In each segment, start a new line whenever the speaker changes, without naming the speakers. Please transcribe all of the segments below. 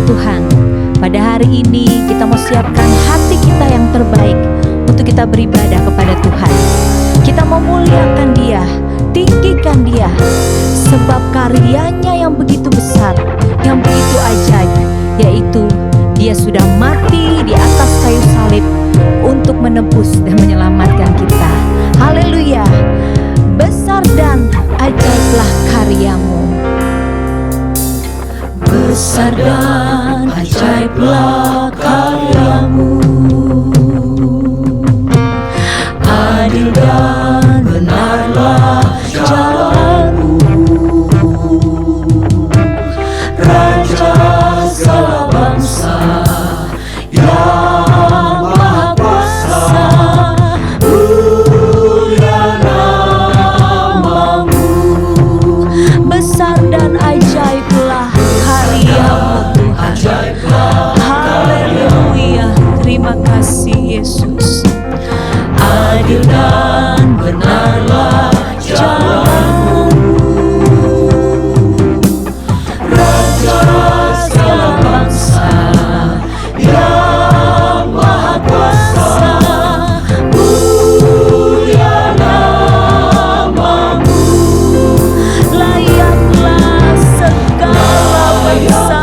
Tuhan, pada hari ini kita mau siapkan hati kita yang terbaik untuk kita beribadah kepada Tuhan. Kita memuliakan Dia, tinggikan Dia, sebab karyanya yang begitu besar, yang begitu ajaib, yaitu Dia sudah mati di atas kayu salib untuk menebus dan menyelamatkan kita. Haleluya, besar dan ajaiblah karyamu. Besar dan ajaiblah karyamu, adil dan benarlah jalanmu, Raja segala bangsa yang maha kuasa, mulia namamu. Besar dan ajaiblah karyamu Tuhan. Haleluya, terima kasih Yesus. Adil dan benarlah jalanmu, Raja segala bangsa yang maha kuasa, mulia namamu. Layaklah segala bangsa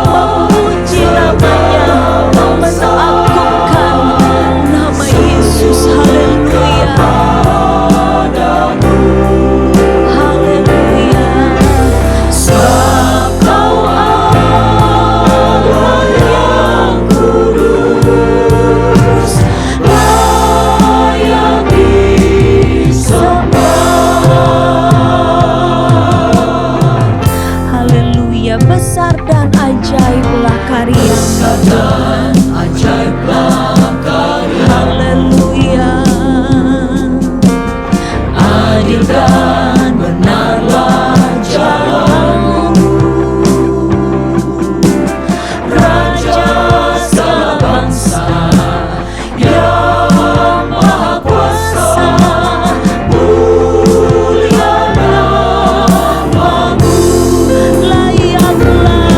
memuji namanya, mengagungkan nama Yesus. Haleluya, haleluya. Sebab Kau Allah yang kudus, layak disembah. Haleluya, besar dan ajaiblah karya-Mu Tuhan. Haleluya, adil dan benarlah jalanmu, Raja segala bangsa yang maha kuasa, mulia namamu. Layaklah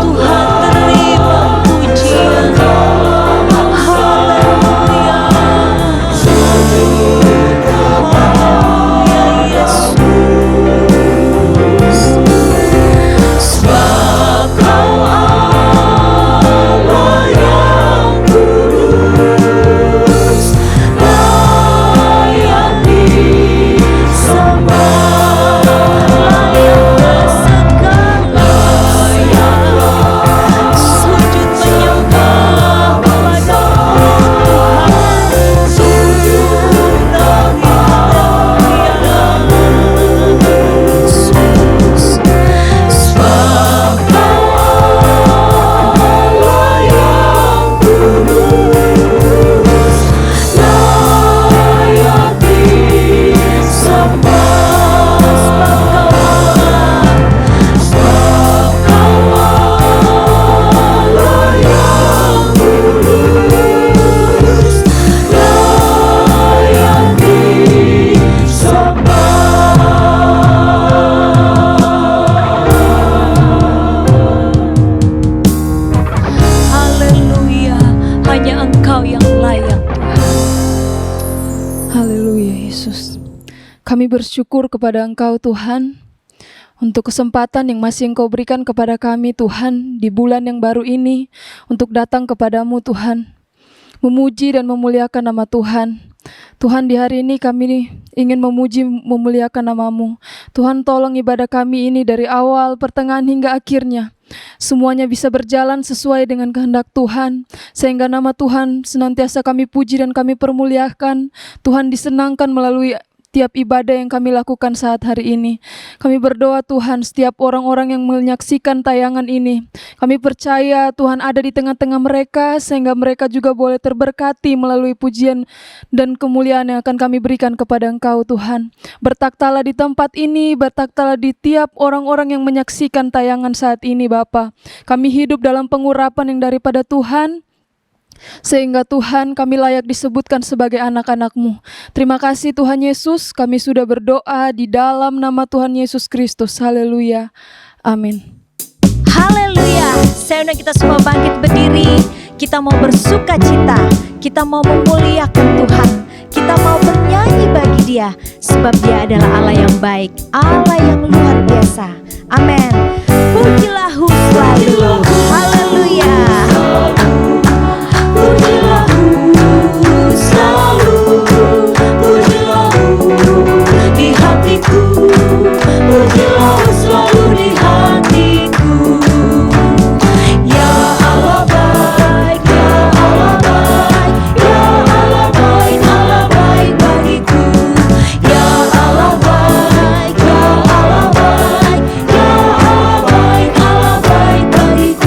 Tuhan, terima pujian. Haleluya, haleluya Yesus. Sebab Kau Allah yang kudus, layak disembah. Layaklah segala sujud menyembah kepada-Mu Tuhan. Sujud dan Yesus. Sebab Kau Allah yang kudus, layak disembah. Sebab Kau Allah yang kudus, layak disembah. Haleluya, hanya Engkau yang layak Tuhan.
Haleluya Yesus. Kami bersyukur kepada Engkau Tuhan untuk kesempatan yang masih Engkau berikan kepada kami Tuhan di bulan yang baru ini untuk datang kepadamu Tuhan, memuji dan memuliakan nama Tuhan. Tuhan, di hari ini kami ingin memuji memuliakan nama-Mu. Tuhan, tolong ibadah kami ini dari awal, pertengahan hingga akhirnya semuanya bisa berjalan sesuai dengan kehendak Tuhan, sehingga nama Tuhan senantiasa kami puji dan kami permuliakan. Tuhan disenangkan melalui tiap ibadah yang kami lakukan saat hari ini. Kami berdoa Tuhan, setiap orang-orang yang menyaksikan tayangan ini, kami percaya Tuhan ada di tengah-tengah mereka, sehingga mereka juga boleh terberkati melalui pujian dan kemuliaan yang akan kami berikan kepada Engkau Tuhan. Bertaktalah di tempat ini, bertaktalah di tiap orang-orang yang menyaksikan tayangan saat ini Bapa. Kami hidup dalam pengurapan yang daripada Tuhan, sehingga Tuhan kami layak disebutkan sebagai anak-anak-Mu. Terima kasih Tuhan Yesus, kami sudah berdoa di dalam nama Tuhan Yesus Kristus. Haleluya. Amin.
Haleluya. Saya undang kita semua bangkit berdiri. Kita mau bersuka cita, kita mau memuliakan Tuhan, kita mau bernyanyi bagi Dia, sebab Dia adalah Allah yang baik, Allah yang luar biasa. Amin. Pujilah-Hu selalu. Haleluya. Pujilah-Hu selalu. Pujilah-Hu di hatiku. Pujilah-Hu selalu di hatiku. Ya Allah baik, ya Allah baik, ya Allah baik, Allah baik bagiku. Ya Allah baik, ya Allah baik, ya Allah baik, Allah baik bagiku.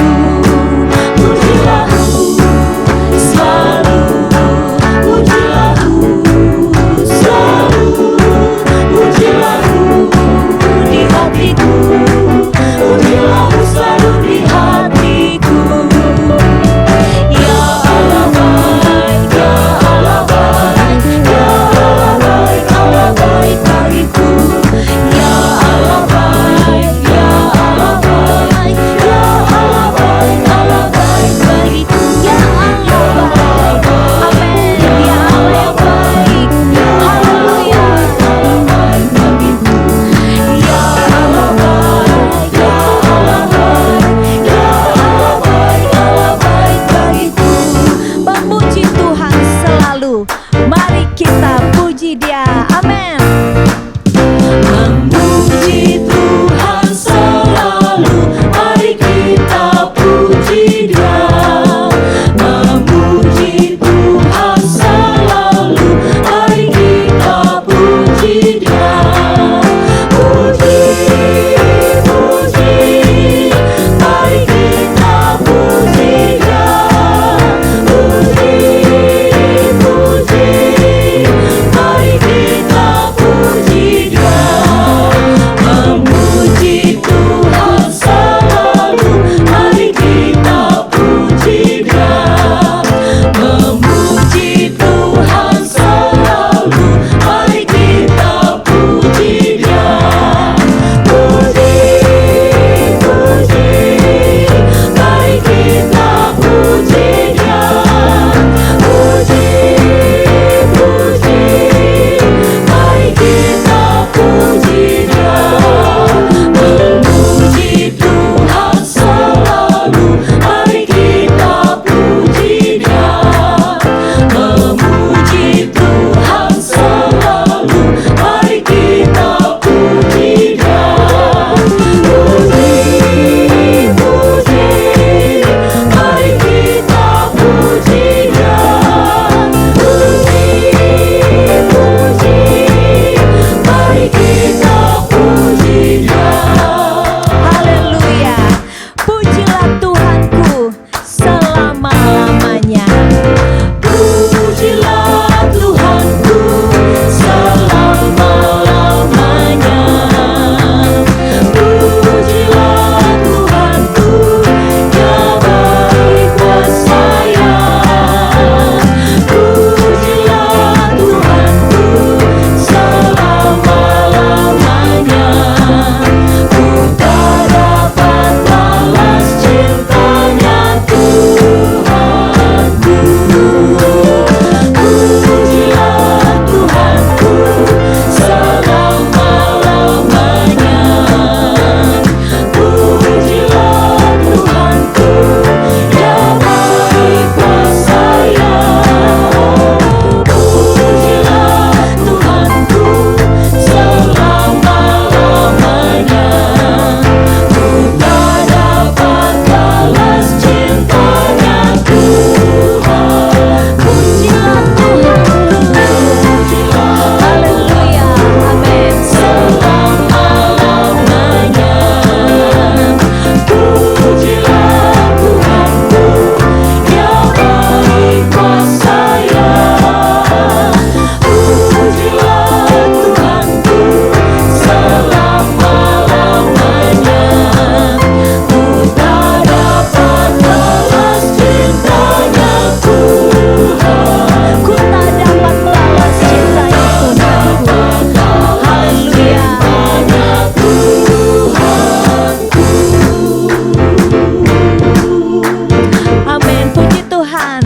Tuhan.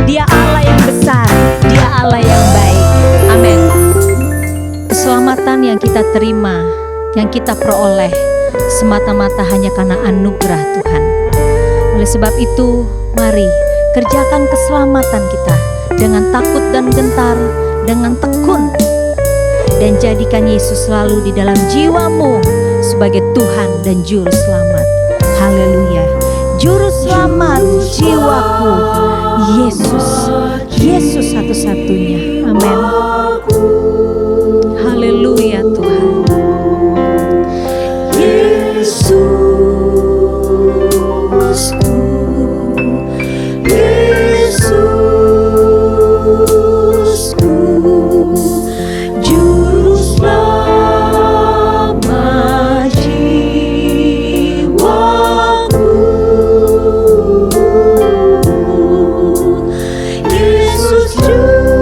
Dia Allah yang besar, Dia Allah yang baik. Amin. Keselamatan yang kita terima, yang kita peroleh semata-mata hanya karena anugerah Tuhan. Oleh sebab itu, mari kerjakan keselamatan kita dengan takut dan gentar, dengan tekun, dan jadikan Yesus selalu di dalam jiwamu sebagai Tuhan dan Juru Selamat. Haleluya. Juru Selamat jiwaku, Yesus. Yesus satu-satunya. Amin. Haleluya Tuhan. Yesusku, Yesusku, Juru Selamat jiwaku. Yesus Juru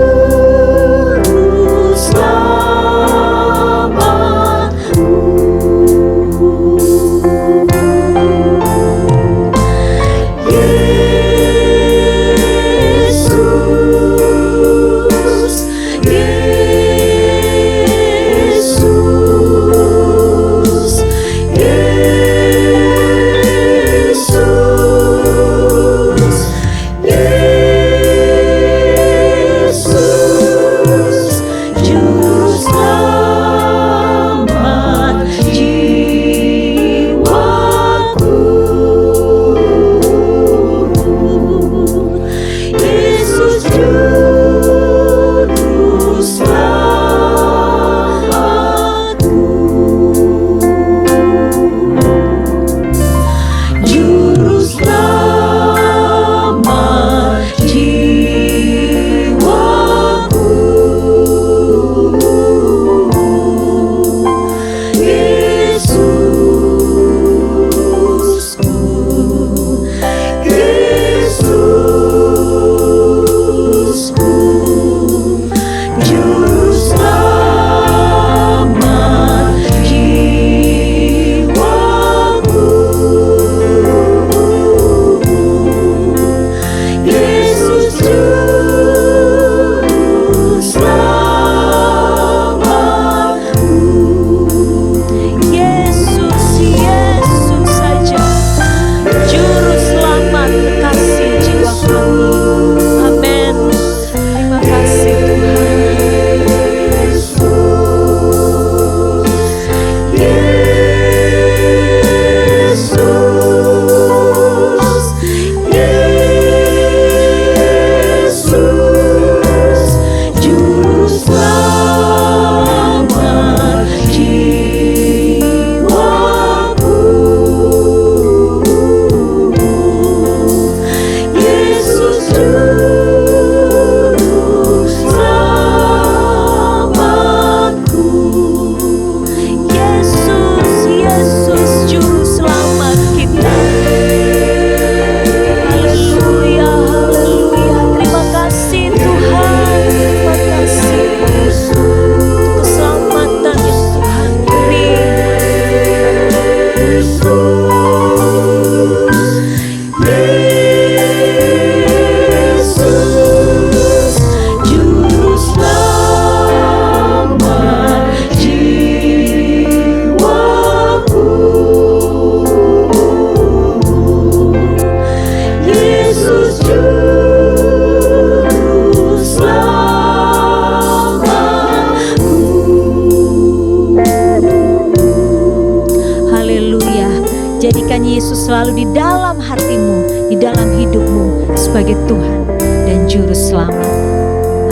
Jadikan Yesus selalu di dalam hatimu, di dalam hidupmu sebagai Tuhan dan Juru Selamat.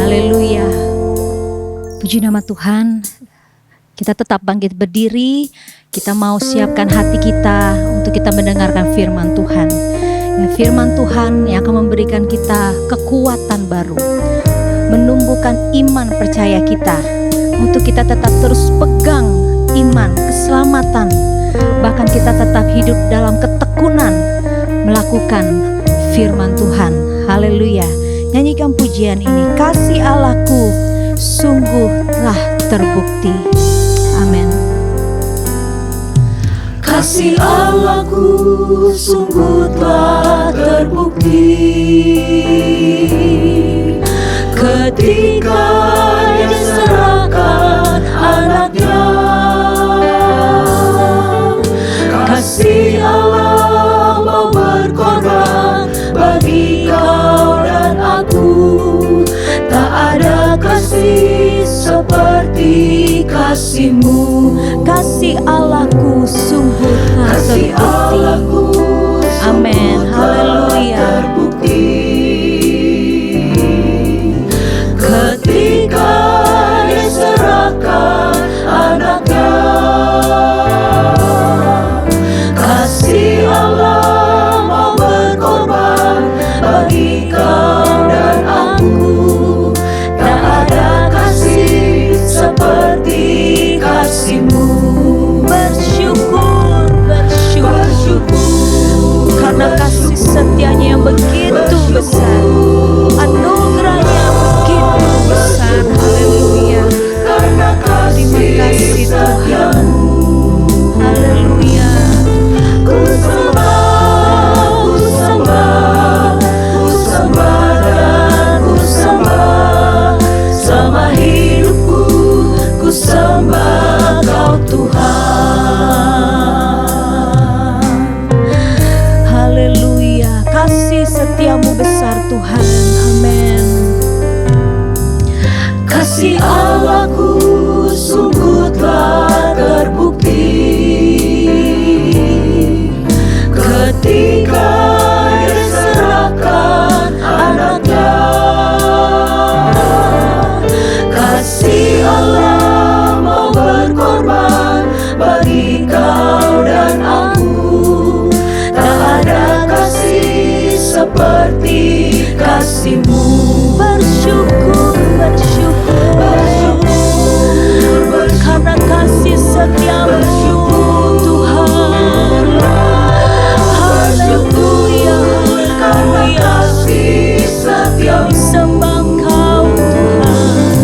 Haleluya. Puji nama Tuhan. Kita tetap bangkit berdiri. Kita mau siapkan hati kita untuk kita mendengarkan firman Tuhan. Ya, firman Tuhan yang akan memberikan kita kekuatan baru, menumbuhkan iman percaya kita, untuk kita tetap terus pegang iman, keselamatan, bahkan kita tetap hidup dalam ketekunan melakukan firman Tuhan. Haleluya. Nyanyikan pujian ini. Kasih Allahku sungguh telah terbukti. Amin. Kasih Allahku sungguh telah terbukti ketika Dia serahkan anaknya. Kasih Allah mau berkorban bagi kau dan aku. Tak ada kasih seperti kasih-Mu. Kasih Allahku sungguh telah terbukti. Amin. Haleluya. Ketika Dia serahkan anaknya. Kasih Allah mau berkorban bagi kau dan aku. Tak ada kasih seperti kasih-Mu. Bersyukur karena kasih setianya yang begitu besar, anugerahnya yang begitu besar. Haleluya. Terima kasih Tuhan. Haleluya. Ku sembah, ku sembah, ku sembah dan ku sembah. Selama hidupku ku sembah Kau Tuhan. Haleluya. Kasih setiamu besar Tuhan. Amin. Kasih Allahku sungguh telah terbukti ketika Dia serahkan anaknya. Kasih Allah mau berkorban bagi kau dan aku. Tak ada kasih seperti kasih-Mu. Bersyukur karena kasih setiamu Tuhan. Haleluya. Karena kasih setiamu sembah Kau Tuhan.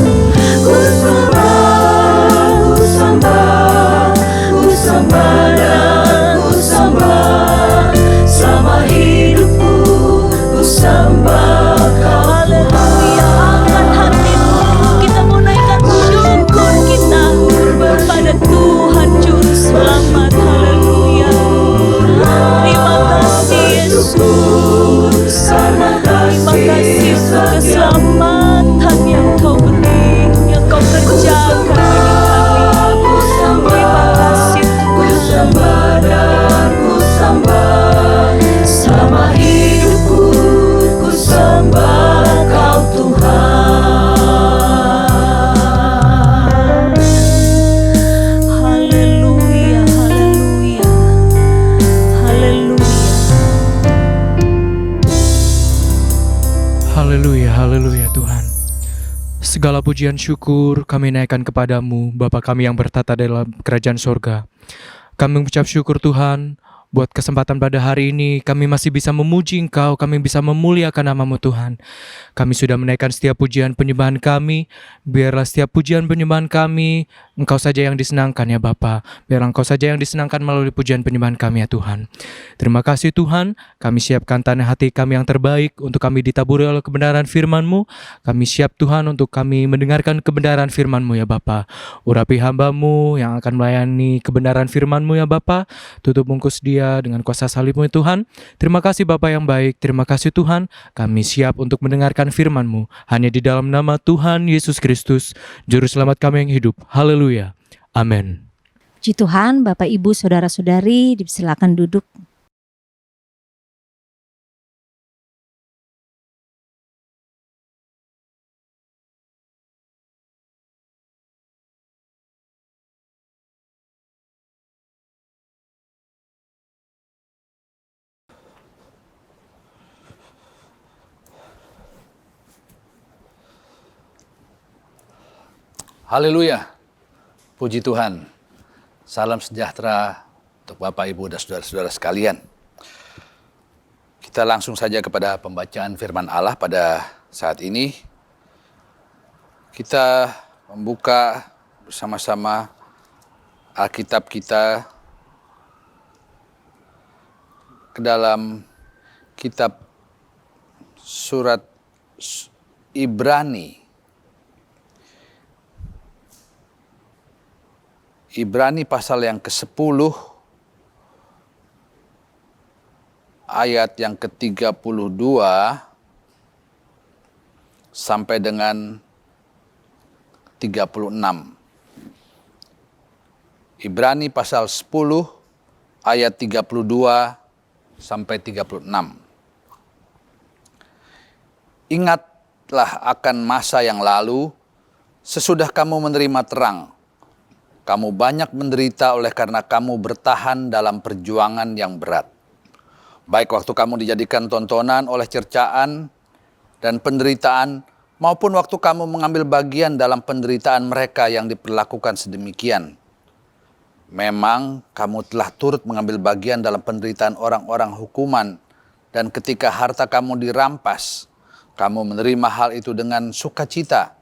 Ku sembah, ku sembah, ku sembah dan ku sembah. Selama hidupku ku sembah Kau. Haleluya. Angkat hatimu, kita mau naikkan syukur kita kepada Tuhan Juru Selamat. Haleluya. Terima kasih Yesus. Terima kasih untuk keselamatan yang Kau beri, yang Kau kerjakan bagi kami. Terima kasih Tuhan. Selama hidupku ku sembah Kau Tuhan. Haleluya, haleluya, haleluya.
Haleluya, haleluya Tuhan. Segala pujian syukur kami naikkan kepadamu, Bapa kami yang bertata dalam kerajaan sorga. Kami mengucap syukur Tuhan, buat kesempatan pada hari ini kami masih bisa memuji Engkau, kami bisa memuliakan nama-Mu Tuhan. Kami sudah menaikkan setiap pujian penyembahan kami, biarlah setiap pujian penyembahan kami Engkau saja yang disenangkan ya Bapa. Biarlah Engkau saja yang disenangkan melalui pujian penyembahan kami ya Tuhan. Terima kasih Tuhan, kami siapkan tanah hati kami yang terbaik untuk kami ditaburi oleh kebenaran firman-Mu. Kami siap Tuhan untuk kami mendengarkan kebenaran firman-Mu ya Bapa. Urapi hamba-Mu yang akan melayani kebenaran firman-Mu ya Bapa. Tutup bungkus dia dengan kuasa salib-Mu ya Tuhan. Terima kasih Bapa yang baik, terima kasih Tuhan. Kami siap untuk mendengarkan firman-Mu hanya di dalam nama Tuhan Yesus Kristus, Juru Selamat kami yang hidup. Haleluya. Amin.
Puji Tuhan, Bapak Ibu Saudara-saudari, dipersilakan duduk.
Haleluya, puji Tuhan. Salam sejahtera untuk Bapak, Ibu, dan saudara-saudara sekalian. Kita langsung saja kepada pembacaan firman Allah pada saat ini. Kita membuka bersama-sama Alkitab kita ke dalam kitab surat Ibrani. Ibrani pasal yang ke-10 ayat yang ke-32 sampai dengan 36. Ibrani pasal 10 ayat 32 sampai 36. Ingatlah akan masa yang lalu, sesudah kamu menerima terang. Kamu banyak menderita oleh karena kamu bertahan dalam perjuangan yang berat. Baik waktu kamu dijadikan tontonan oleh cercaan dan penderitaan, maupun waktu kamu mengambil bagian dalam penderitaan mereka yang diperlakukan sedemikian. Memang kamu telah turut mengambil bagian dalam penderitaan orang-orang hukuman, dan ketika harta kamu dirampas, kamu menerima hal itu dengan sukacita,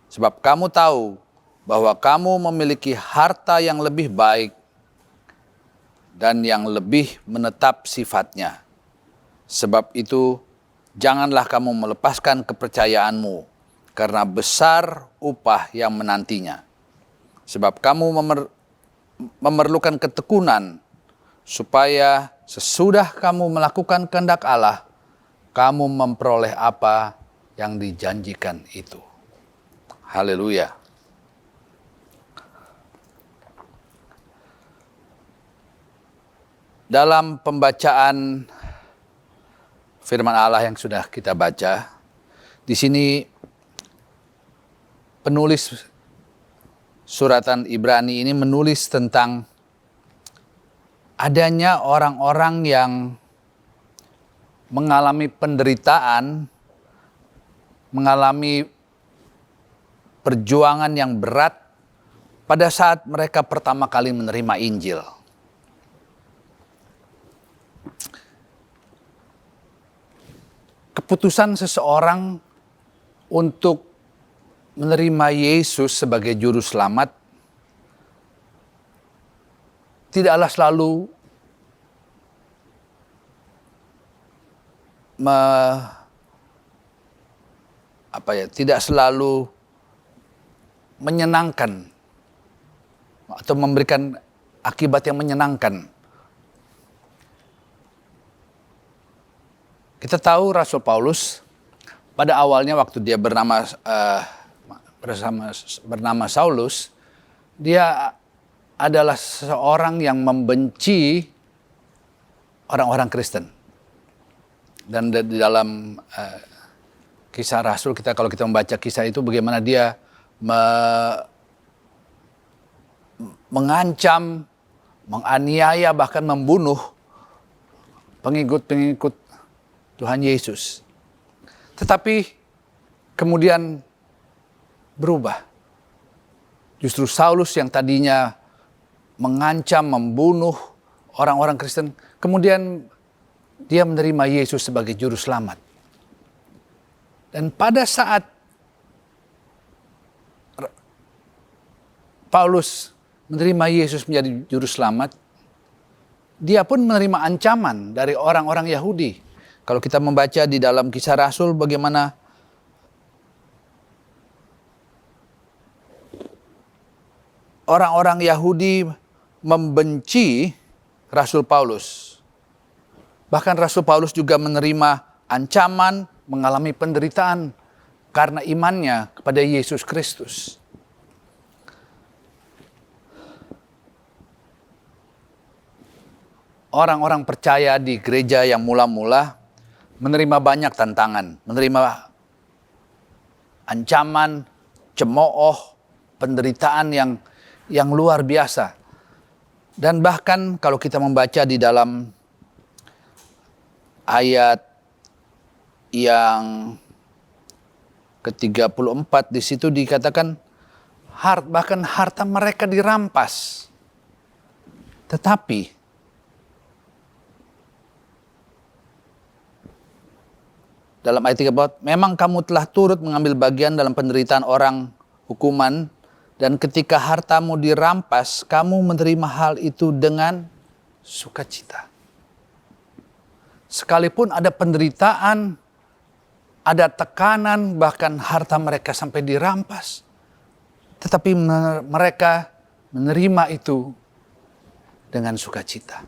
sebab kamu tahu bahwa kamu memiliki harta yang lebih baik dan yang lebih menetap sifatnya. Sebab itu, janganlah kamu melepaskan kepercayaanmu, karena besar upah yang menantinya. Sebab kamu memerlukan ketekunan, supaya sesudah kamu melakukan kehendak Allah, kamu memperoleh apa yang dijanjikan itu. Haleluya. Dalam pembacaan firman Allah yang sudah kita baca, di sini penulis suratan Ibrani ini menulis tentang adanya orang-orang yang mengalami penderitaan, mengalami perjuangan yang berat pada saat mereka pertama kali menerima Injil. Keputusan seseorang untuk menerima Yesus sebagai juru selamat tidaklah selalu tidak selalu menyenangkan atau memberikan akibat yang menyenangkan. Kita tahu Rasul Paulus pada awalnya waktu dia bernama Saulus, dia adalah seorang yang membenci orang-orang Kristen. Dan di dalam kisah Rasul, kalau kita membaca kisah itu, bagaimana dia mengancam, menganiaya, bahkan membunuh pengikut-pengikut Tuhan Yesus. Tetapi kemudian berubah. Justru Saulus yang tadinya mengancam, membunuh orang-orang Kristen, kemudian dia menerima Yesus sebagai juru selamat. Dan pada saat Paulus menerima Yesus menjadi juru selamat, dia pun menerima ancaman dari orang-orang Yahudi. Kalau kita membaca di dalam kisah Rasul bagaimana orang-orang Yahudi membenci Rasul Paulus. Bahkan Rasul Paulus juga menerima ancaman, mengalami penderitaan karena imannya kepada Yesus Kristus. Orang-orang percaya di gereja yang mula-mula menerima banyak tantangan, menerima ancaman, cemooh, penderitaan yang luar biasa. Dan bahkan kalau kita membaca di dalam ayat yang ke-34 di situ dikatakan bahkan harta mereka dirampas. Tetapi dalam ayat 34, memang kamu telah turut mengambil bagian dalam penderitaan orang hukuman, dan ketika hartamu dirampas, kamu menerima hal itu dengan sukacita. sekalipun ada penderitaan, ada tekanan, bahkan harta mereka sampai dirampas, tetapi mereka menerima itu dengan sukacita.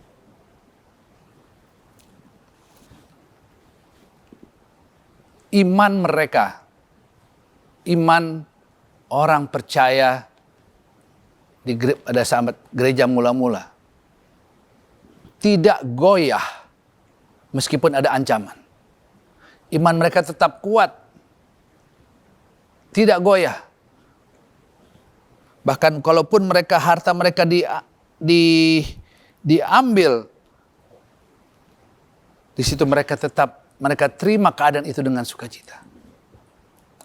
Iman mereka, iman orang percaya pada saat gereja mula-mula, tidak goyah meskipun ada ancaman. Iman mereka tetap kuat, tidak goyah. Bahkan kalaupun harta mereka diambil, di situ mereka terima keadaan itu dengan sukacita.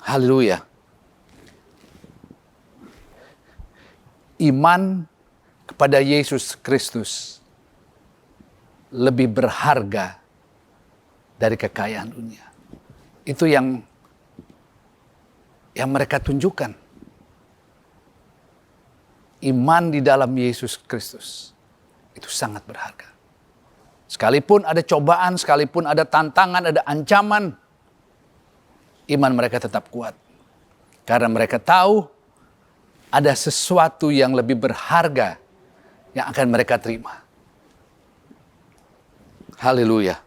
Haleluya. Iman kepada Yesus Kristus lebih berharga dari kekayaan dunia. Itu yang mereka tunjukkan. Iman di dalam Yesus Kristus itu sangat berharga. Sekalipun ada cobaan, sekalipun ada tantangan, ada ancaman, iman mereka tetap kuat. Karena mereka tahu ada sesuatu yang lebih berharga yang akan mereka terima. Haleluya.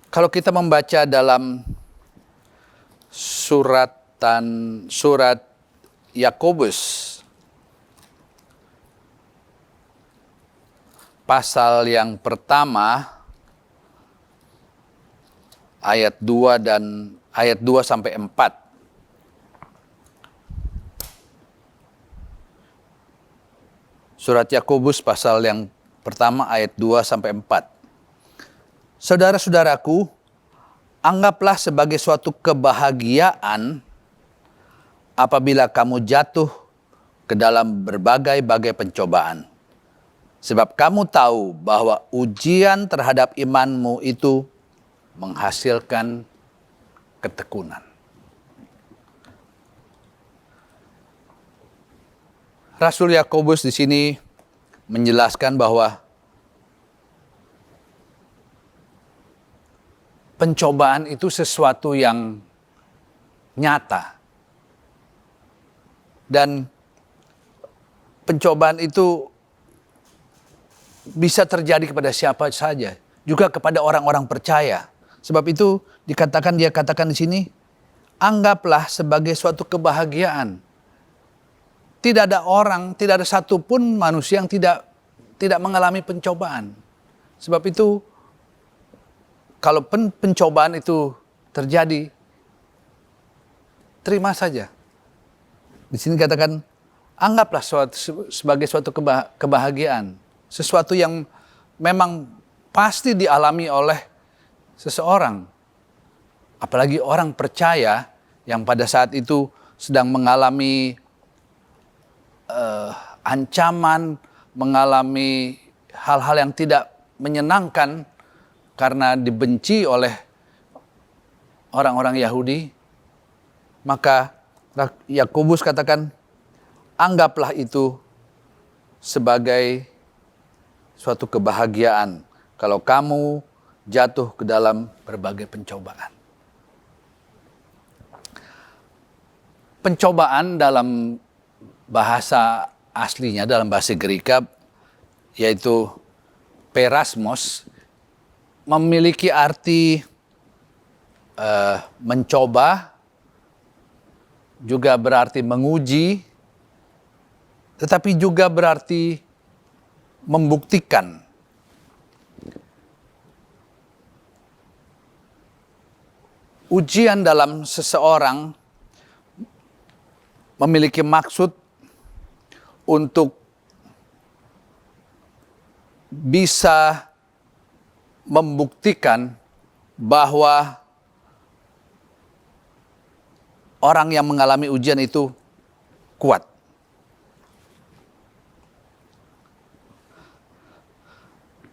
Kalau kita membaca dalam surat Yakobus pasal yang pertama ayat 2 sampai 4. Surat Yakobus pasal yang pertama ayat 2 sampai 4. Saudara-saudaraku, anggaplah sebagai suatu kebahagiaan apabila kamu jatuh ke dalam berbagai-bagai pencobaan. Sebab kamu tahu bahwa ujian terhadap imanmu itu menghasilkan ketekunan. Rasul Yakobus di sini menjelaskan bahwa pencobaan itu sesuatu yang nyata. Dan pencobaan itu bisa terjadi kepada siapa saja, juga kepada orang-orang percaya. Sebab itu dia katakan di sini, anggaplah sebagai suatu kebahagiaan. Tidak ada satupun manusia yang tidak mengalami pencobaan. Sebab itu, kalau pencobaan itu terjadi, terima saja. Di sini katakan, anggaplah sebagai suatu kebahagiaan. Sesuatu yang memang pasti dialami oleh seseorang. Apalagi orang percaya yang pada saat itu sedang mengalami ancaman, mengalami hal-hal yang tidak menyenangkan karena dibenci oleh orang-orang Yahudi. Maka Yakobus katakan, anggaplah itu sebagai suatu kebahagiaan kalau kamu jatuh ke dalam berbagai pencobaan. Pencobaan dalam bahasa aslinya, dalam bahasa Greka, yaitu perasmos, memiliki arti mencoba, juga berarti menguji, tetapi juga berarti membuktikan. Ujian dalam seseorang memiliki maksud untuk bisa membuktikan bahwa orang yang mengalami ujian itu kuat.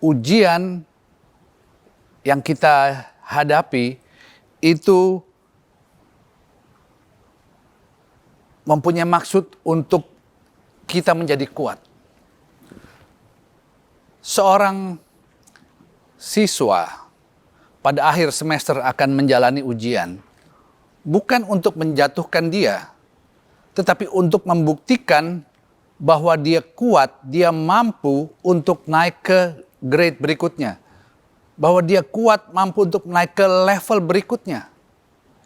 Ujian yang kita hadapi itu mempunyai maksud untuk kita menjadi kuat. seorang siswa pada akhir semester akan menjalani ujian bukan untuk menjatuhkan dia, tetapi untuk membuktikan bahwa dia kuat, dia mampu untuk naik ke grade berikutnya. Bahwa dia kuat, mampu untuk naik ke level berikutnya.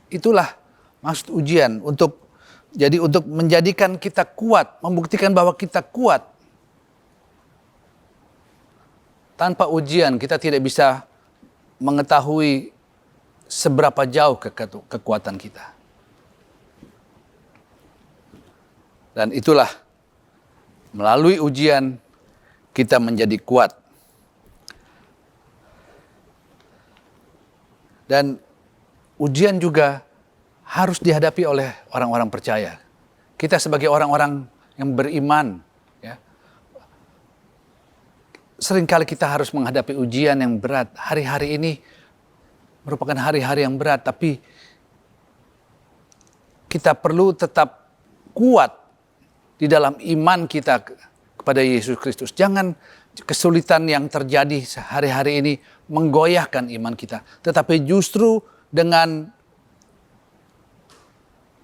Itulah maksud ujian, untuk menjadikan kita kuat, membuktikan bahwa kita kuat. Tanpa ujian kita tidak bisa mengetahui seberapa jauh kekuatan kita. Dan itulah, melalui ujian kita menjadi kuat. Dan ujian juga harus dihadapi oleh orang-orang percaya. Kita sebagai orang-orang yang beriman, ya, seringkali kita harus menghadapi ujian yang berat. Hari-hari ini merupakan hari-hari yang berat, tapi kita perlu tetap kuat di dalam iman kita kepada Yesus Kristus. Jangan kesulitan yang terjadi hari-hari ini menggoyahkan iman kita, tetapi justru dengan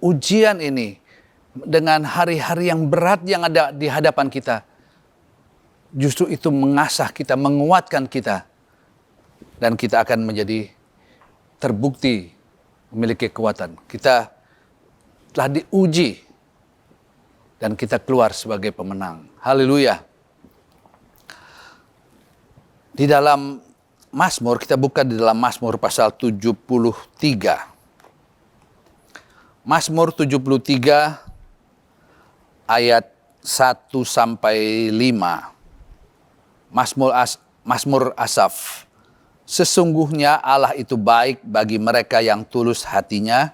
ujian ini, dengan hari-hari yang berat yang ada di hadapan kita, justru itu mengasah kita, menguatkan kita, dan kita akan menjadi terbukti memiliki kekuatan. Kita telah diuji dan kita keluar sebagai pemenang. Haleluya. Di dalam Mazmur, kita buka di dalam Mazmur pasal 73. Mazmur 73 ayat 1 sampai 5. Mazmur Asaf. Sesungguhnya Allah itu baik bagi mereka yang tulus hatinya,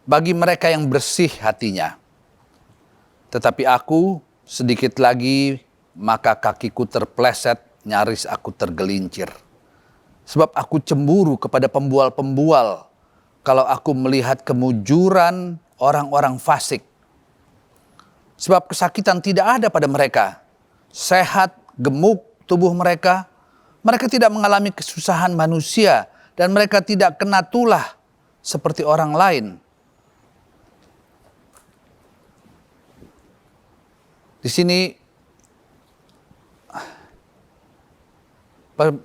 bagi mereka yang bersih hatinya. Tetapi aku sedikit lagi maka kakiku terpleset, nyaris aku tergelincir. Sebab aku cemburu kepada pembual-pembual kalau aku melihat kemujuran orang-orang fasik. Sebab kesakitan tidak ada pada mereka. Sehat, gemuk tubuh mereka. Mereka tidak mengalami kesusahan manusia dan mereka tidak kena tulah seperti orang lain. Di sini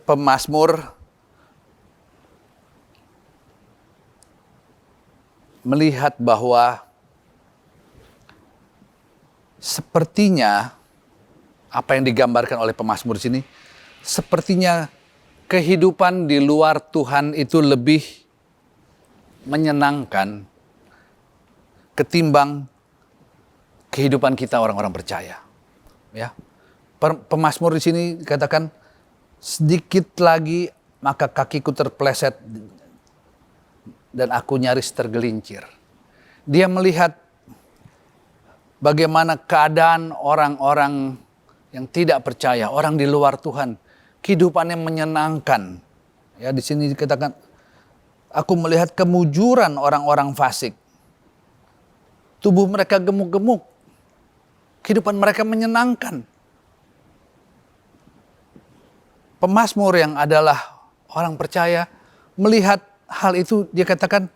pemazmur melihat bahwa sepertinya apa yang digambarkan oleh pemazmur di sini, sepertinya kehidupan di luar Tuhan itu lebih menyenangkan ketimbang kehidupan kita orang-orang percaya. Ya. Pemazmur di sini katakan, sedikit lagi maka kakiku terpleset dan aku nyaris tergelincir. Dia melihat bagaimana keadaan orang-orang yang tidak percaya, orang di luar Tuhan, kehidupannya menyenangkan. Ya, di sini dikatakan, aku melihat kemujuran orang-orang fasik. Tubuh mereka gemuk-gemuk. Kehidupan mereka menyenangkan. Pemazmur yang adalah orang percaya melihat hal itu, dia katakan,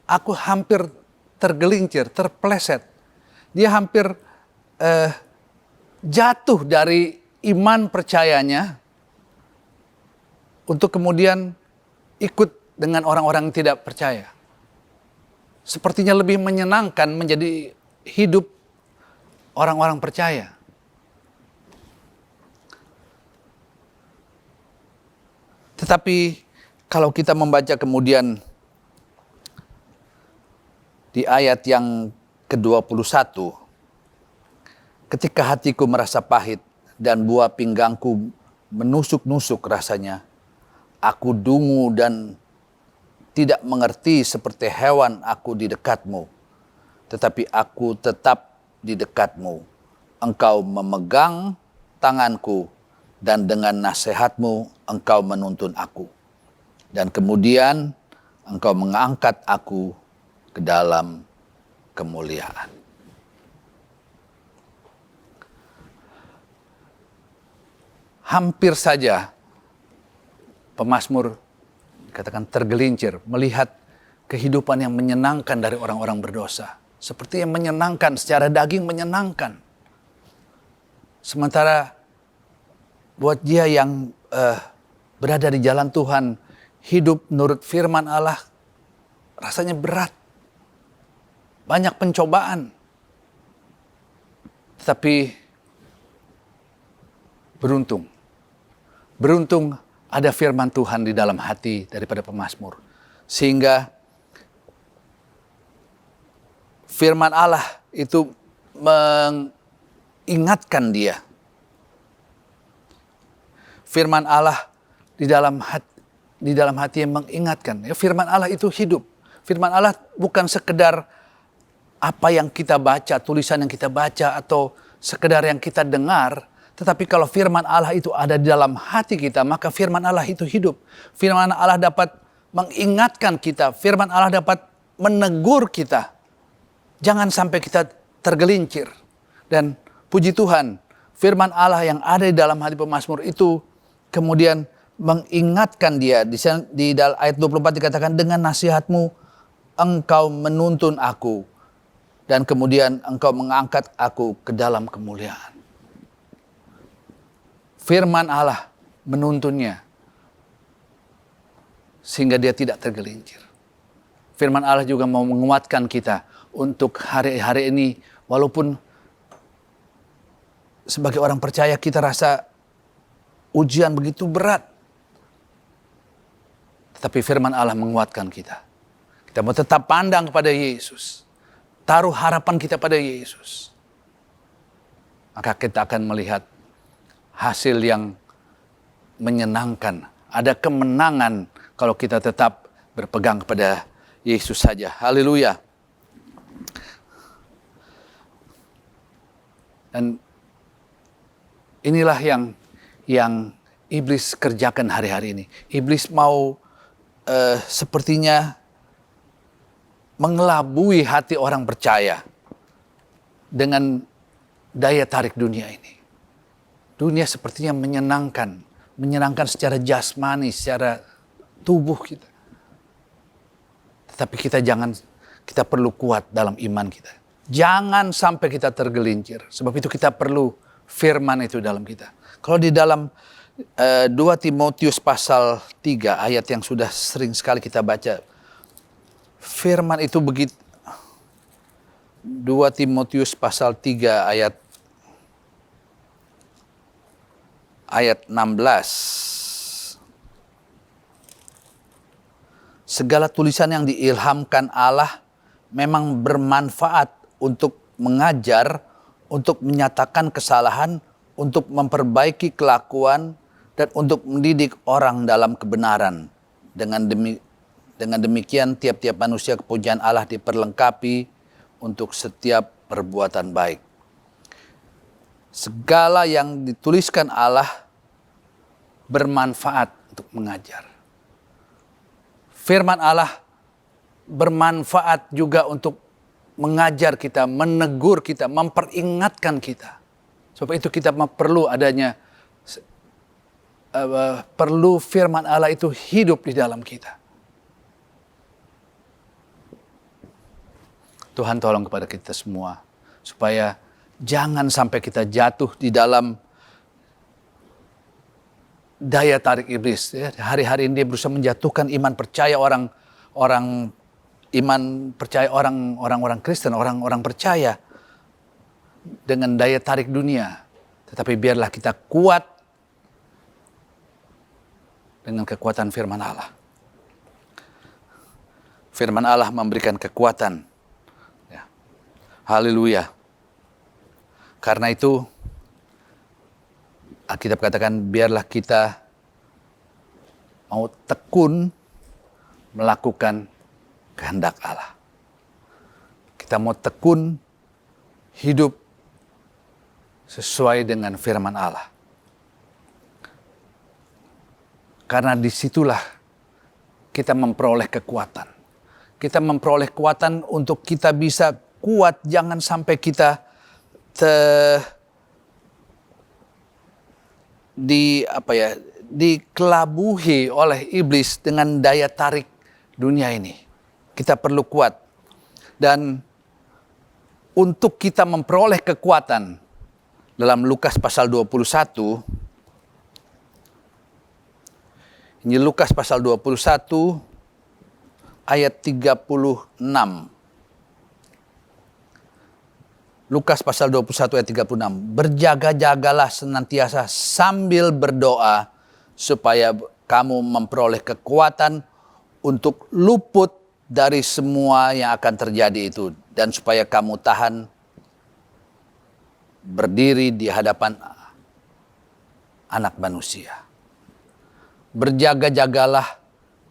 aku hampir tergelincir, terpleset. Dia hampir jatuh dari iman percayanya untuk kemudian ikut dengan orang-orang yang tidak percaya. Sepertinya lebih menyenangkan menjadi hidup orang-orang percaya. Tetapi kalau kita membaca kemudian di ayat yang ke-21, ketika hatiku merasa pahit dan buah pinggangku menusuk-nusuk rasanya, aku dungu dan tidak mengerti seperti hewan aku di dekatmu. Tetapi aku tetap di dekatmu. Engkau memegang tanganku dan dengan nasihatmu engkau menuntun aku. Dan kemudian engkau mengangkat aku ke dalam kemuliaan. hampir saja pemazmur katakan tergelincir melihat kehidupan yang menyenangkan dari orang-orang berdosa. Seperti yang menyenangkan, secara daging menyenangkan. Sementara buat dia yang berada di jalan Tuhan, hidup menurut firman Allah, rasanya berat. Banyak pencobaan. Tetapi beruntung. Beruntung ada firman Tuhan di dalam hati daripada pemazmur. Sehingga firman Allah itu mengingatkan dia. Firman Allah di dalam hati yang mengingatkan. Ya, firman Allah itu hidup. Firman Allah bukan sekedar apa yang kita baca, tulisan yang kita baca, atau sekedar yang kita dengar. Tetapi kalau firman Allah itu ada di dalam hati kita, maka firman Allah itu hidup. Firman Allah dapat mengingatkan kita. Firman Allah dapat menegur kita. Jangan sampai kita tergelincir. Dan puji Tuhan, firman Allah yang ada di dalam hati pemazmur itu kemudian mengingatkan dia. Di ayat 24 dikatakan, dengan nasihatmu engkau menuntun aku. Dan kemudian engkau mengangkat aku ke dalam kemuliaan. Firman Allah menuntunnya sehingga dia tidak tergelincir. Firman Allah juga mau menguatkan kita untuk hari-hari ini, walaupun sebagai orang percaya kita rasa ujian begitu berat. Tetapi firman Allah menguatkan kita. Kita mau tetap pandang kepada Yesus. Taruh harapan kita pada Yesus. Maka kita akan melihat hasil yang menyenangkan. Ada kemenangan kalau kita tetap berpegang kepada Yesus saja. Haleluya. Dan inilah yang iblis kerjakan hari-hari ini. Iblis mau sepertinya mengelabui hati orang percaya dengan daya tarik dunia ini. Dunia sepertinya menyenangkan secara jasmani, secara tubuh kita. Tetapi kita perlu kuat dalam iman kita. Jangan sampai kita tergelincir. Sebab itu kita perlu firman itu dalam kita. Kalau di dalam 2 Timotius pasal 3 ayat yang sudah sering sekali kita baca. Firman itu begitu. 2 Timotius pasal 3 ayat 16. Segala tulisan yang diilhamkan Allah memang bermanfaat untuk mengajar, untuk menyatakan kesalahan, untuk memperbaiki kelakuan, dan untuk mendidik orang dalam kebenaran. Dengan demikian tiap-tiap manusia kepujian Allah diperlengkapi untuk setiap perbuatan baik. Segala yang dituliskan Allah bermanfaat untuk mengajar. Firman Allah bermanfaat juga untuk mengajar kita, menegur kita, memperingatkan kita. Sebab itu kita perlu adanya, perlu firman Allah itu hidup di dalam kita. Tuhan tolong kepada kita semua, supaya jangan sampai kita jatuh di dalam daya tarik iblis. Ya. Hari-hari ini dia berusaha menjatuhkan iman percaya orang-orang Kristen, orang-orang percaya dengan daya tarik dunia. Tetapi biarlah kita kuat dengan kekuatan firman Allah. Firman Allah memberikan kekuatan. Ya. Haleluya. Karena itu Alkitab katakan biarlah kita mau tekun melakukan kehendak Allah. Kita mau tekun hidup sesuai dengan firman Allah. Karena disitulah kita memperoleh kekuatan. Kita memperoleh kekuatan untuk kita bisa kuat, jangan sampai kita dikelabuhi oleh iblis dengan daya tarik dunia ini. Kita perlu kuat. Dan untuk kita memperoleh kekuatan, dalam Lukas pasal 21, ini Lukas pasal 21 ayat 36. Lukas pasal 21 ayat 36. Berjaga-jagalah senantiasa sambil berdoa supaya kamu memperoleh kekuatan untuk luput dari semua yang akan terjadi itu, dan supaya kamu tahan berdiri di hadapan Anak Manusia. Berjaga-jagalah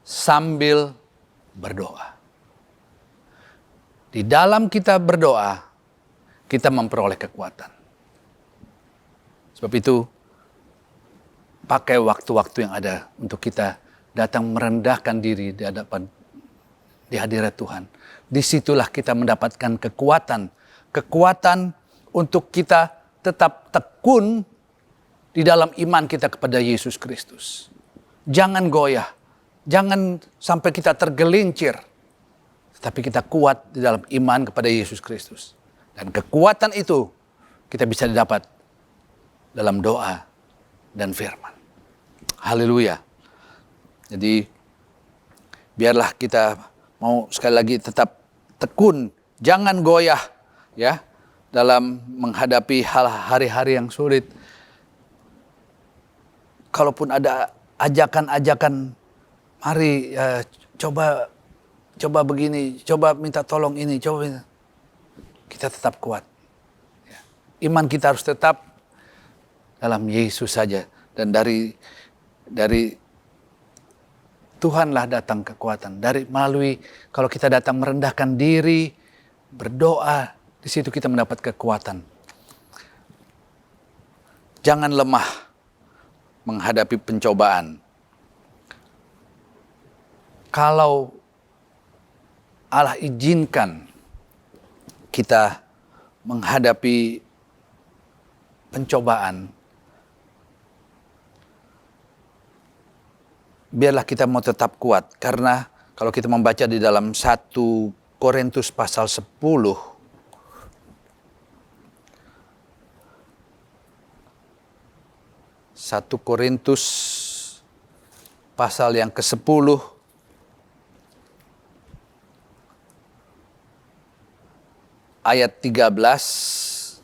sambil berdoa. Di dalam kita berdoa, kita memperoleh kekuatan. Sebab itu, pakai waktu-waktu yang ada untuk kita datang merendahkan diri di hadirat Tuhan. Disitulah kita mendapatkan kekuatan. Kekuatan untuk kita tetap tekun di dalam iman kita kepada Yesus Kristus. Jangan goyah. Jangan sampai kita tergelincir. Tapi kita kuat di dalam iman kepada Yesus Kristus. Dan kekuatan itu kita bisa didapat dalam doa dan firman. Haleluya. Jadi biarlah kita mau sekali lagi tetap tekun, jangan goyah ya dalam menghadapi hari-hari yang sulit. Kalaupun ada ajakan-ajakan, mari coba begini, coba minta tolong ini, kita tetap kuat. Iman kita harus tetap dalam Yesus saja, dan dari Tuhanlah datang kekuatan. Melalui kalau kita datang merendahkan diri, berdoa, di situ kita mendapat kekuatan. Jangan lemah menghadapi pencobaan. Kalau Allah izinkan kita menghadapi pencobaan, biarlah kita mau tetap kuat. Karena kalau kita membaca di dalam 1 Korintus pasal 10, 1 Korintus pasal yang ke-10 ayat 13,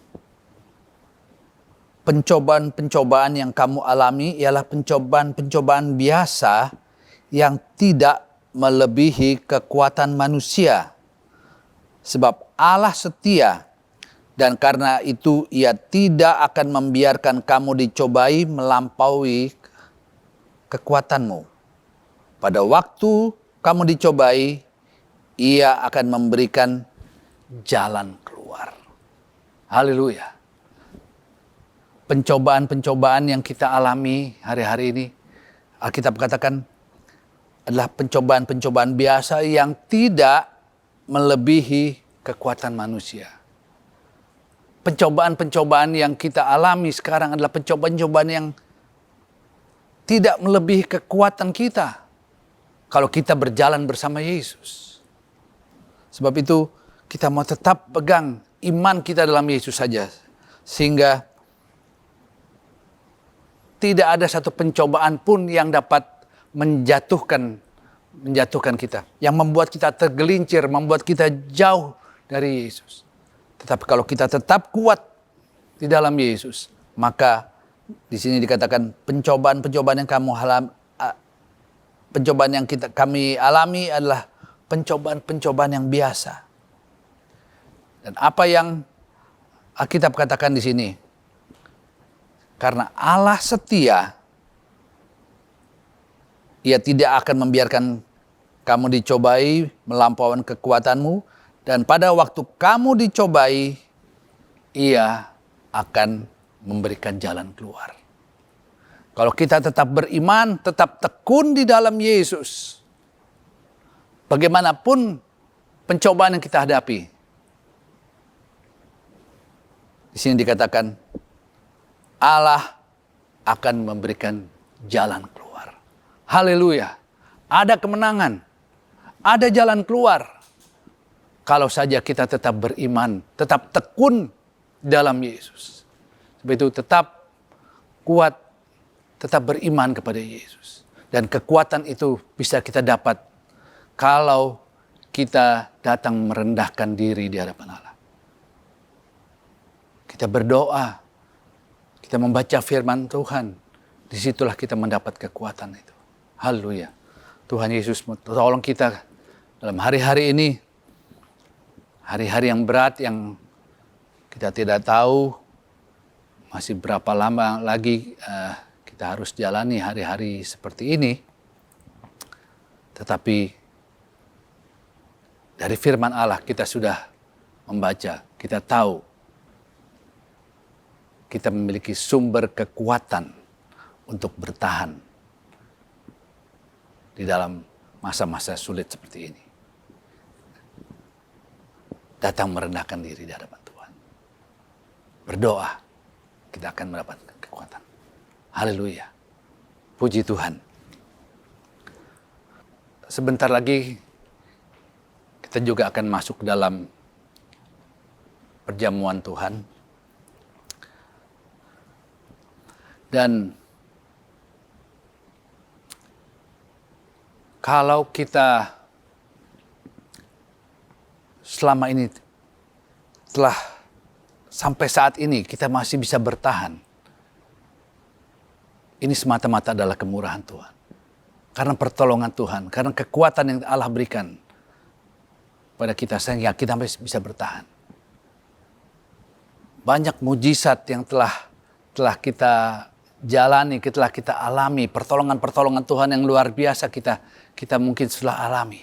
pencobaan-pencobaan yang kamu alami ialah pencobaan-pencobaan biasa yang tidak melebihi kekuatan manusia. Sebab Allah setia, dan karena itu Ia tidak akan membiarkan kamu dicobai melampaui kekuatanmu. Pada waktu kamu dicobai, Ia akan memberikan jalan keluar. Haleluya. Pencobaan-pencobaan yang kita alami hari-hari ini, Alkitab katakan adalah pencobaan-pencobaan biasa yang tidak melebihi kekuatan manusia. Pencobaan-pencobaan yang kita alami sekarang adalah pencobaan-pencobaan yang tidak melebihi kekuatan kita kalau kita berjalan bersama Yesus. Sebab itu kita mau tetap pegang iman kita dalam Yesus saja, sehingga tidak ada satu pencobaan pun yang dapat menjatuhkan kita, yang membuat kita tergelincir, membuat kita jauh dari Yesus. Tetapi kalau kita tetap kuat di dalam Yesus, maka di sini dikatakan pencobaan-pencobaan yang kami alami adalah pencobaan-pencobaan yang biasa. Dan apa yang Alkitab katakan di sini? Karena Allah setia, Ia tidak akan membiarkan kamu dicobai melampaui kekuatanmu, dan pada waktu kamu dicobai, Ia akan memberikan jalan keluar. Kalau kita tetap beriman, tetap tekun di dalam Yesus, bagaimanapun pencobaan yang kita hadapi, di sini dikatakan Allah akan memberikan jalan keluar. Haleluya. Ada kemenangan, ada jalan keluar. Kalau saja kita tetap beriman, tetap tekun dalam Yesus. Sebab itu tetap kuat, tetap beriman kepada Yesus. Dan kekuatan itu bisa kita dapat kalau kita datang merendahkan diri di hadapan Allah. Kita berdoa, kita membaca firman Tuhan, disitulah kita mendapat kekuatan itu. Haleluya. Tuhan Yesus tolong kita dalam hari-hari ini, hari-hari yang berat yang kita tidak tahu masih berapa lama lagi kita harus jalani hari-hari seperti ini. Tetapi dari firman Allah kita sudah membaca, kita tahu kita memiliki sumber kekuatan untuk bertahan di dalam masa-masa sulit seperti ini. Datang merendahkan diri di hadapan Tuhan. Berdoa, kita akan mendapatkan kekuatan. Haleluya. Puji Tuhan. Sebentar lagi kita juga akan masuk dalam perjamuan Tuhan. Dan kalau kita selama ini telah sampai saat ini kita masih bisa bertahan, ini semata-mata adalah kemurahan Tuhan. Karena pertolongan Tuhan, karena kekuatan yang Allah berikan pada kita sehingga kita masih bisa bertahan. Banyak mujizat yang telah kita jalani, telah kita alami, pertolongan-pertolongan Tuhan yang luar biasa kita mungkin sudah alami.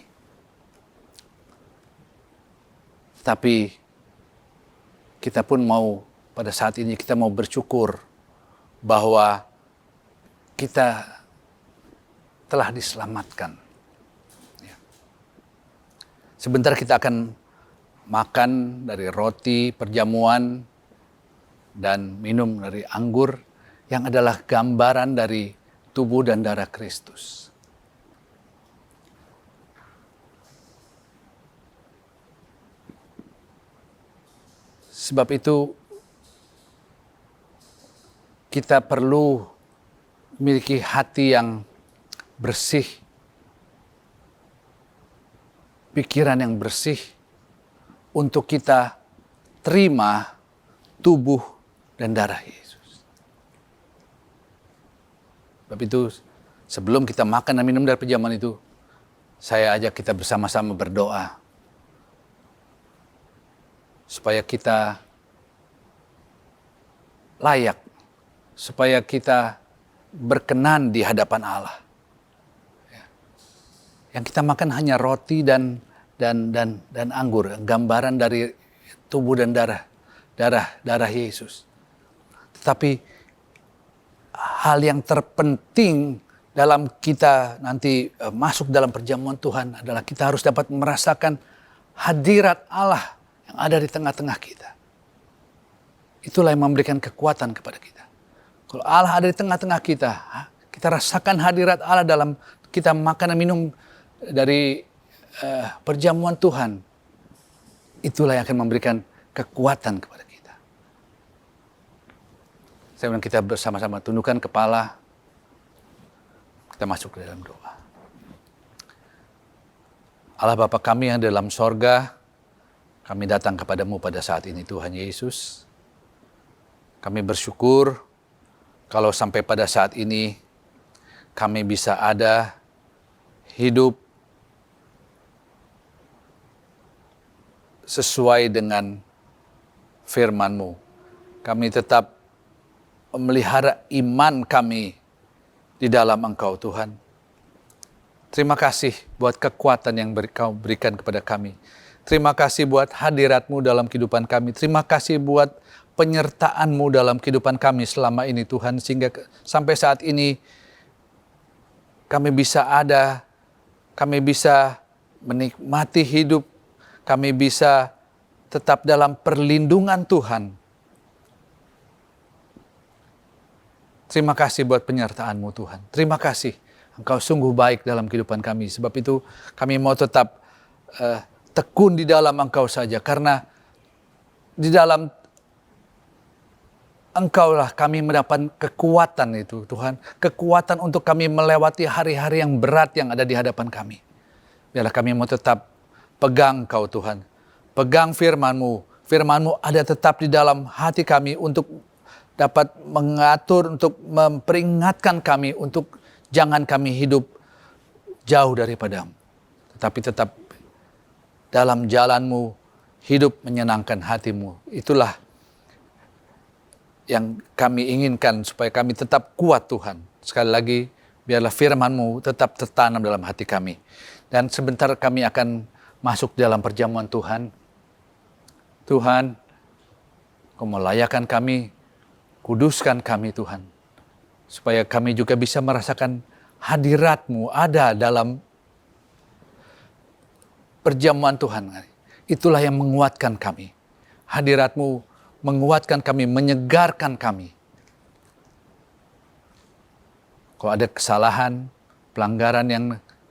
Tapi kita pun mau pada saat ini kita mau bersyukur bahwa kita telah diselamatkan. Ya. Sebentar kita akan makan dari roti perjamuan dan minum dari anggur yang adalah gambaran dari tubuh dan darah Kristus. Sebab itu kita perlu memiliki hati yang bersih, pikiran yang bersih untuk kita terima tubuh dan darah Yesus. Sebab itu sebelum kita makan dan minum dari perjamuan itu, saya ajak kita bersama-sama berdoa. Supaya kita layak, supaya kita berkenan di hadapan Allah. Yang kita makan hanya roti dan anggur, gambaran dari tubuh dan darah Yesus. Tetapi hal yang terpenting dalam kita nanti masuk dalam perjamuan Tuhan adalah kita harus dapat merasakan hadirat Allah yang ada di tengah-tengah kita. Itulah yang memberikan kekuatan kepada kita. Kalau Allah ada di tengah-tengah kita, kita rasakan hadirat Allah dalam kita makan dan minum dari perjamuan Tuhan. Itulah yang akan memberikan kekuatan kepada kita. Saya bilang kita bersama-sama tundukkan kepala. Kita masuk ke dalam doa. Allah Bapa kami yang dalam sorga, kami datang kepadamu pada saat ini Tuhan Yesus. Kami bersyukur kalau sampai pada saat ini kami bisa ada hidup sesuai dengan firman-Mu. Kami tetap memelihara iman kami di dalam Engkau Tuhan. Terima kasih buat kekuatan yang Kau berikan kepada kami. Terima kasih buat hadirat-Mu dalam kehidupan kami. Terima kasih buat penyertaan-Mu dalam kehidupan kami selama ini Tuhan. Sehingga sampai saat ini kami bisa ada, kami bisa menikmati hidup, kami bisa tetap dalam perlindungan Tuhan. Terima kasih buat penyertaan-Mu Tuhan. Terima kasih, Engkau sungguh baik dalam kehidupan kami. Sebab itu kami mau tetap tekun di dalam Engkau saja. Karena di dalam Engkaulah kami mendapat kekuatan itu Tuhan. Kekuatan untuk kami melewati hari-hari yang berat yang ada di hadapan kami. Biarlah kami mau tetap pegang Engkau Tuhan. Pegang firman-Mu. Firman-Mu ada tetap di dalam hati kami untuk dapat mengatur, untuk memperingatkan kami, untuk jangan kami hidup jauh daripada-Mu. Tetapi tetap dalam jalan-Mu, hidup menyenangkan hati-Mu. Itulah yang kami inginkan supaya kami tetap kuat Tuhan. Sekali lagi, biarlah firman-Mu tetap tertanam dalam hati kami. Dan sebentar kami akan masuk dalam perjamuan Tuhan. Tuhan, Kau melayakan kami, kuduskan kami Tuhan. Supaya kami juga bisa merasakan hadirat-Mu ada dalam perjamuan Tuhan. Itulah yang menguatkan kami. Hadirat-Mu menguatkan kami, menyegarkan kami. Kalau ada kesalahan, pelanggaran yang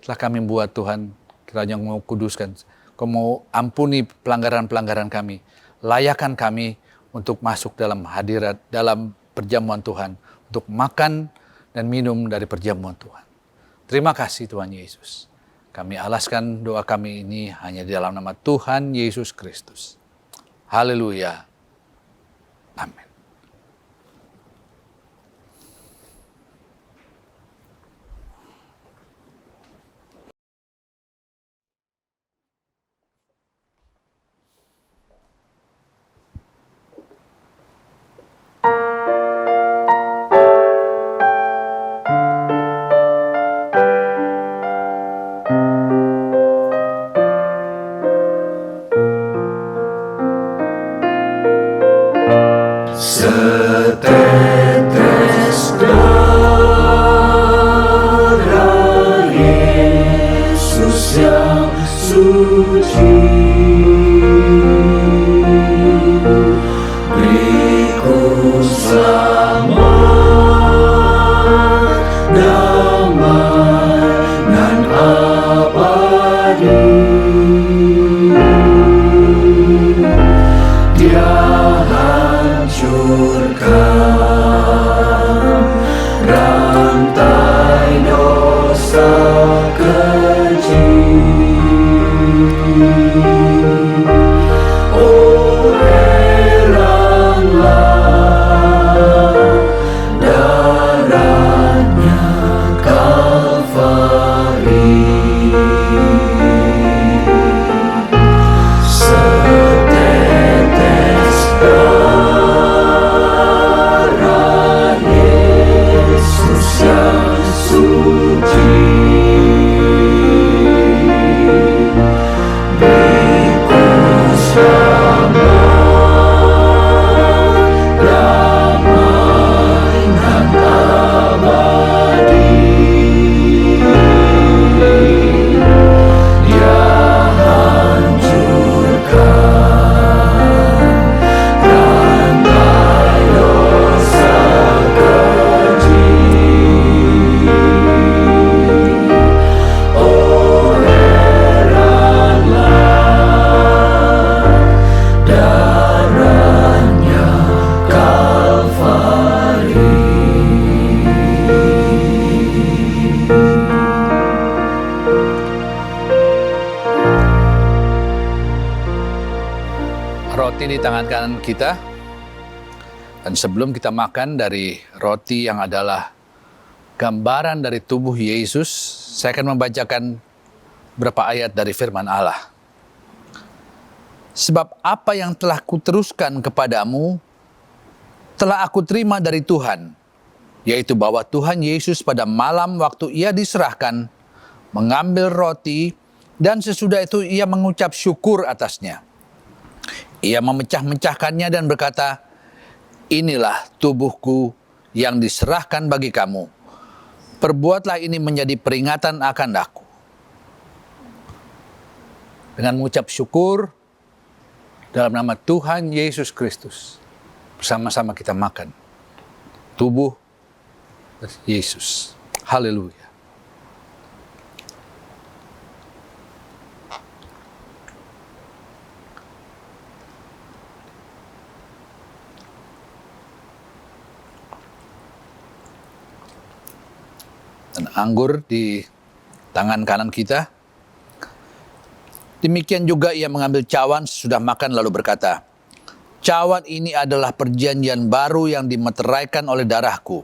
telah kami buat Tuhan, Kiranya mau kuduskan. Kau mau ampuni pelanggaran-pelanggaran kami. Layakan kami untuk masuk dalam hadirat, dalam perjamuan Tuhan. Untuk makan dan minum dari perjamuan Tuhan. Terima kasih Tuhan Yesus. Kami alaskan doa kami ini hanya di dalam nama Tuhan Yesus Kristus. Haleluya. Amin. Roti di tangan kanan kita. Dan sebelum kita makan dari roti yang adalah gambaran dari tubuh Yesus, saya akan membacakan beberapa ayat dari firman Allah. Sebab apa yang telah kuteruskan kepadamu, telah aku terima dari Tuhan, yaitu bahwa Tuhan Yesus pada malam waktu ia diserahkan, mengambil roti, dan sesudah itu ia mengucap syukur atasnya. Ia memecah-mecahkannya dan berkata, inilah tubuhku yang diserahkan bagi kamu. Perbuatlah ini menjadi peringatan akan aku. Dengan mengucap syukur dalam nama Tuhan Yesus Kristus, bersama-sama kita makan tubuh Yesus. Haleluya. Dan anggur di tangan kanan kita. Demikian juga ia mengambil cawan sesudah makan lalu berkata, "Cawan ini adalah perjanjian baru yang dimeteraikan oleh darahku.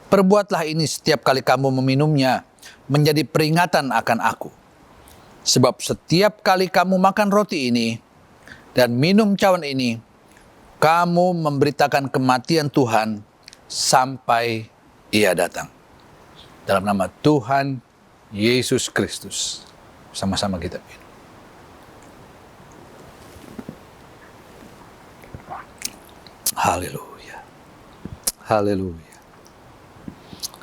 Perbuatlah ini setiap kali kamu meminumnya menjadi peringatan akan aku. Sebab setiap kali kamu makan roti ini dan minum cawan ini, kamu memberitakan kematian Tuhan sampai ia datang." Dalam nama Tuhan Yesus Kristus. Sama-sama kita minum. Haleluya. Haleluya.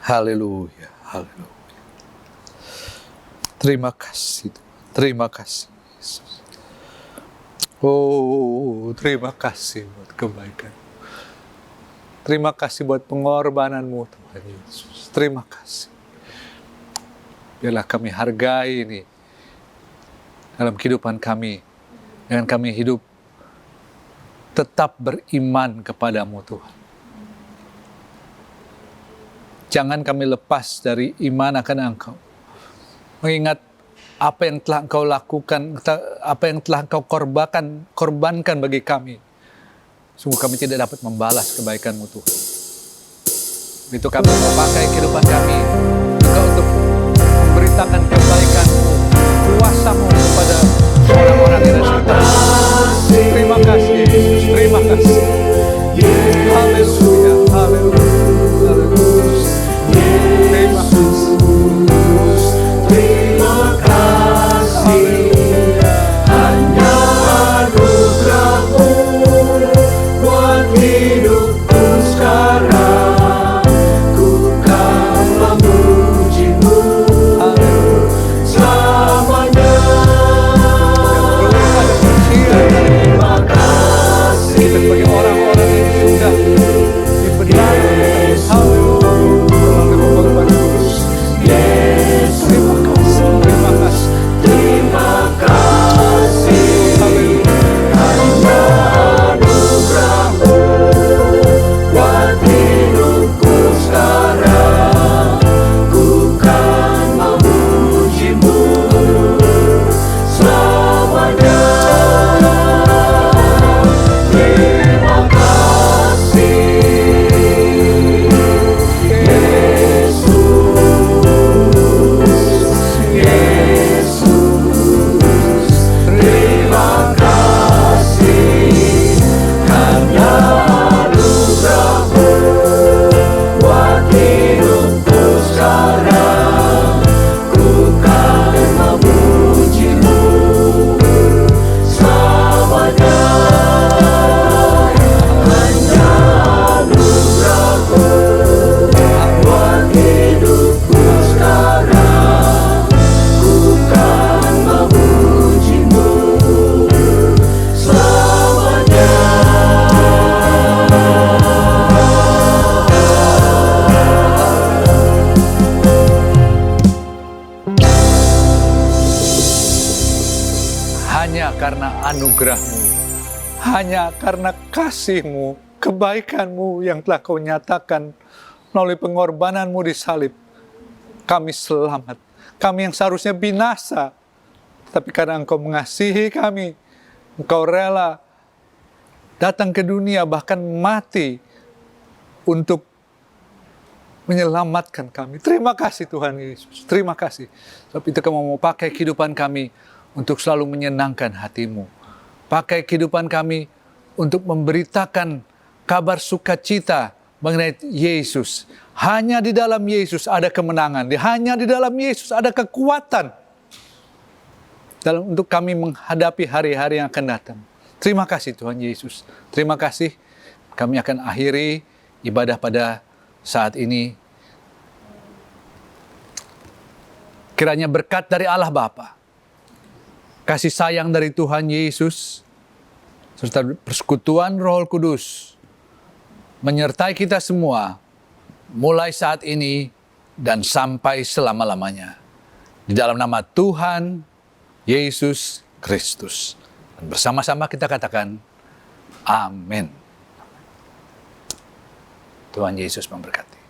Haleluya. Haleluya. Terima kasih Tuhan. Terima kasih Yesus. Oh, terima kasih buat kebaikan. Terima kasih buat pengorbananmu Tuhan Yesus. Terima kasih. Biarlah kami hargai ini dalam kehidupan kami. Dengan kami hidup tetap beriman kepadamu Tuhan. Jangan kami lepas dari iman akan Engkau. Mengingat apa yang telah Engkau lakukan, apa yang telah Engkau korbankan bagi kami. Sungguh kami tidak dapat membalas kebaikan-Mu Tuhan. Itu kami mau pakai kehidupan kami juga untuk memberitakan kebaikan-Mu, kuasa-Mu kepada orang-orang yang ada sekitar. Terima kasih Yesus, terima kasih. Haleluya, haleluya, haleluya. Terima kasih. Terima kasih. Hanya anugerah-Mu buat hidupku sekarang. Ku kan memuji-Mu selamanya. Terima kasih. Kita sebagai orang-orang yang sudah diberi karena anugerah-Mu, hanya karena kasih-Mu, kebaikan-Mu yang telah Kau nyatakan melalui pengorbanan-Mu di salib. Kami selamat. Kami yang seharusnya binasa, tapi karena Engkau mengasihi kami, Engkau rela datang ke dunia, bahkan mati untuk menyelamatkan kami. Terima kasih Tuhan Yesus. Terima kasih. Sebab itu Kamu mau pakai kehidupan kami untuk selalu menyenangkan hati-Mu. Pakai kehidupan kami untuk memberitakan kabar sukacita mengenai Yesus. Hanya di dalam Yesus ada kemenangan. Hanya di dalam Yesus ada kekuatan untuk kami menghadapi hari-hari yang akan datang. Terima kasih Tuhan Yesus. Terima kasih. Kami akan akhiri ibadah pada saat ini. Kiranya berkat dari Allah Bapa, kasih sayang dari Tuhan Yesus, serta persekutuan Roh Kudus menyertai kita semua mulai saat ini dan sampai selama-lamanya. Di dalam nama Tuhan Yesus Kristus. Dan bersama-sama kita katakan, amin. Tuhan Yesus memberkati.